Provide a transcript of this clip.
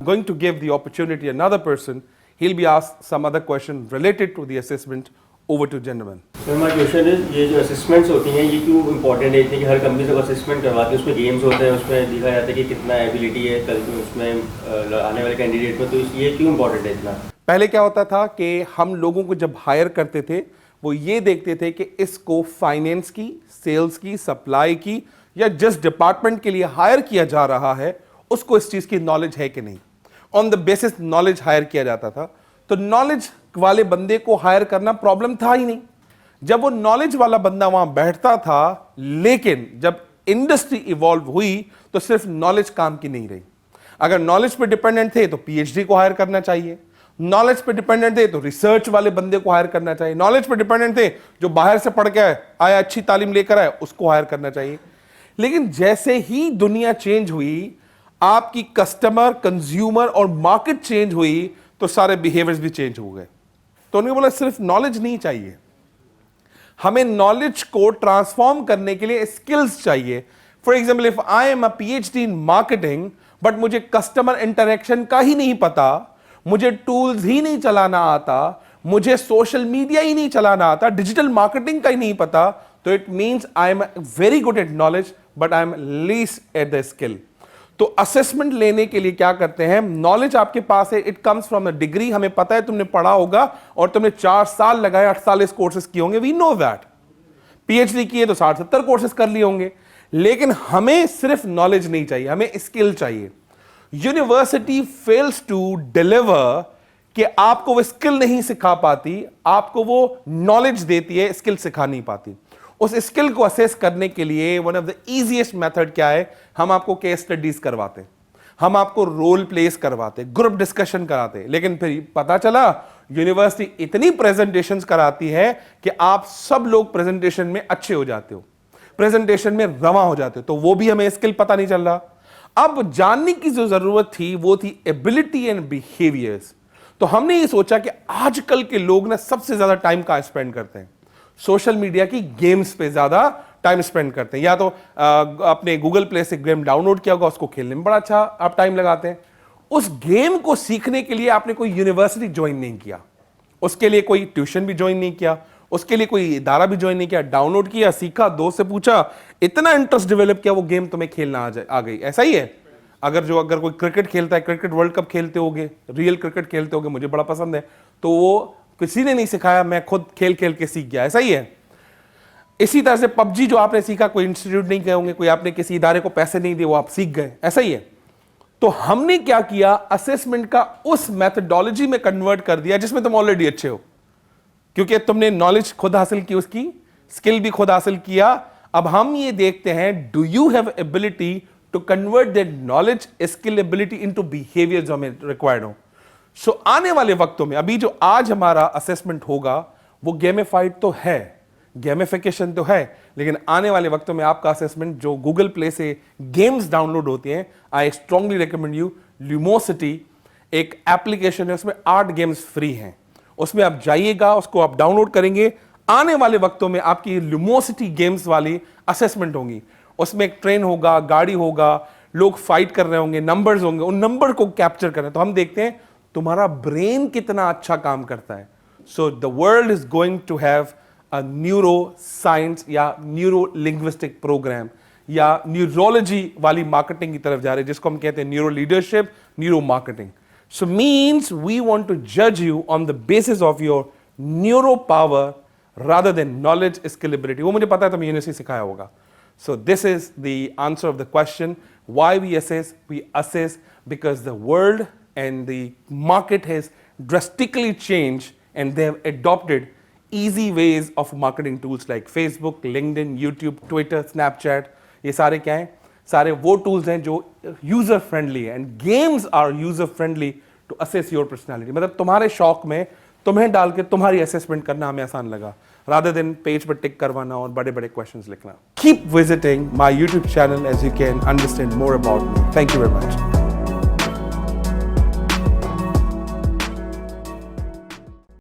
going to give the opportunity another person. He'll be asked some other question related to the assessment. Over to gentleman. Sir my question is ये जो assessments होती हैं ये क्यों important है इतनी कि हर कंपनी सब असेसमेंट करवाती है उसमें गेम्स होते हैं उसमें दिखा जाता है कि कितना एबिलिटी है कल उसमें आने वाले कैंडिडेट में तो ये क्यों इम्पोर्टेंट है इतना? पहले क्या होता था कि हम लोगों को जब हायर करते थे वो ये देखते थे कि इसको फाइनेंस की, सेल्स की, सप्लाई की या जिस डिपार्टमेंट के लिए हायर किया जा रहा है उसको इस चीज की नॉलेज है कि नहीं। On the basis knowledge hire किया जाता था। तो नॉलेज वाले बंदे को हायर करना प्रॉब्लम था ही नहीं जब वो नॉलेज वाला बंदा वहां बैठता था। लेकिन जब इंडस्ट्री इवॉल्व हुई तो सिर्फ नॉलेज काम की नहीं रही। अगर नॉलेज पे डिपेंडेंट थे तो पीएचडी को हायर करना चाहिए, नॉलेज पे डिपेंडेंट थे तो रिसर्च वाले बंदे को हायर करना चाहिए, नॉलेज पे डिपेंडेंट थे जो बाहर से पढ़ के आया अच्छी तालीम लेकर आए उसको हायर करना चाहिए। लेकिन जैसे ही दुनिया चेंज हुई, आपकी कस्टमर, कंज्यूमर और मार्केट चेंज हुई तो सारे बिहेवियर्स भी चेंज हो गए। तो उन्होंने बोला सिर्फ नॉलेज नहीं चाहिए, हमें नॉलेज को ट्रांसफॉर्म करने के लिए स्किल्स चाहिए। For example if I am a PhD in marketing but मुझे कस्टमर इंटरेक्शन का ही नहीं पता, मुझे टूल्स ही नहीं चलाना आता, मुझे सोशल मीडिया ही नहीं चलाना आता, डिजिटल मार्केटिंग का ही नहीं पता, तो it means I am very good at knowledge but I am least at the skill. तो असेसमेंट लेने के लिए क्या करते हैं, नॉलेज आपके पास है, it comes from the degree, हमें पता है तुमने पढ़ा होगा और तुमने 4 साल लगाए, 8 साल इस कोर्सेज किए होंगे, वी नो दैट। पीएचडी किए तो 60-70 कोर्सेज कर लिए होंगे। लेकिन हमें सिर्फ नॉलेज नहीं चाहिए, हमें स्किल चाहिए। यूनिवर्सिटी फेल्स टू डिलीवर कि आपको वो स्किल नहीं सिखा पाती, आपको वो नॉलेज देती है, स्किल सिखा नहीं पाती। उस स्किल को असेस करने के लिए one of the easiest method क्या है, हम आपको केस स्टडीज करवाते हैं, हम आपको रोल प्लेस करवाते, ग्रुप डिस्कशन कराते। लेकिन फिर पता चला यूनिवर्सिटी इतनी प्रेजेंटेशंस कराती है कि आप सब लोग प्रेजेंटेशन में अच्छे हो जाते हो, प्रेजेंटेशन में रवा हो जाते हो, तो वो भी हमें स्किल पता नहीं चल रहा। अब जानने की जो जरूरत थी वो थी एबिलिटी एंड बिहेवियर्स। तो हमने ये सोचा कि आजकल के लोग ना सबसे ज्यादा टाइम कहां स्पेंड करते हैं, सोशल मीडिया की गेम्स पे ज्यादा टाइम स्पेंड करते हैं। या तो अपने गूगल प्ले से गेम डाउनलोड किया होगा, उसको खेलने में बड़ा अच्छा आप टाइम लगाते हैं। उस गेम को सीखने के लिए आपने कोई यूनिवर्सिटी ज्वाइन नहीं किया, उसके लिए कोई ट्यूशन भी ज्वाइन नहीं किया, उसके लिए कोई इदारा भी ज्वाइन नहीं किया, डाउनलोड किया, सीखा, दोस्त से पूछा, इतना इंटरेस्ट डेवलप किया, वो गेम तुम्हें खेलना आ गई। ऐसा ही है अगर कोई क्रिकेट खेलता है, क्रिकेट वर्ल्ड कप खेलते होगे, रियल क्रिकेट खेलते होगे, मुझे बड़ा पसंद है, तो वो किसी ने नहीं सिखाया, मैं खुद खेल खेल के सीख गया। ऐसा ही है। इसी तरह से पबजी जो आपने सीखा, कोई इंस्टीट्यूट नहीं गए होंगे, कोई आपने किसी इदारे को पैसे नहीं दिए, वो आप सीख गए। ऐसा ही है। तो हमने क्या किया, असेसमेंट का उस मेथडोलॉजी में कन्वर्ट कर दिया जिसमें तुम ऑलरेडी अच्छे हो, क्योंकि तुमने नॉलेज खुद हासिल की, उसकी स्किल भी खुद हासिल किया। अब हम ये देखते हैं, do you have ability to convert that knowledge, skill, ability into behaviour जो हमें रिक्वायर्ड हो। सो आने वाले वक्तों में, अभी जो आज हमारा असेसमेंट होगा वो गेमिफाइड तो है, गेमिफिकेशन तो है, लेकिन आने वाले वक्तों में आपका असेसमेंट जो गूगल प्ले से गेम्स डाउनलोड होती हैं, आई स्ट्रांगली रिकमेंड यू, ल्यूमोसिटी एक एप्लीकेशन है, उसमें 8 गेम्स फ्री हैं, उसमें आप जाइएगा, उसको आप डाउनलोड करेंगे। आने वाले वक्तों में आपकी ल्यूमोसिटी गेम्स वाली असेसमेंट होंगी, उसमें एक ट्रेन होगा, गाड़ी होगा, लोग फाइट कर रहे होंगे, नंबर्स होंगे, उन नंबर को कैप्चर करना। तो हम देखते हैं तुम्हारा ब्रेन कितना अच्छा काम करता है। So the world is going to have a neuro science या न्यूरो लिंग्विस्टिक प्रोग्राम या न्यूरोलॉजी वाली मार्केटिंग की तरफ जा रहे हैं, जिसको हम कहते हैं neuro leadership, neuro marketing. So means we want to जज you on the basis of your neuro power rather than knowledge, skill, ability. वो मुझे पता है तुम्हें यूनिवर्सिटी सिखाया होगा। So this is the answer of the question, why we assess because the world and the market has drastically changed and they have adopted easy ways of marketing tools like Facebook, LinkedIn, YouTube, Twitter, Snapchat। ये सारे क्या हैं? सारे वो tools हैं जो user friendly हैं, and games are user friendly to assess your personality। मतलब तुम्हारे शौक में तुम्हें डाल के तुम्हारी assessment करना हमें आसान लगा, rather than पेज पर टिक करवाना और बड़े बड़े questions लिखना। Keep visiting my YouTube channel as you can understand more about me. Thank you very much.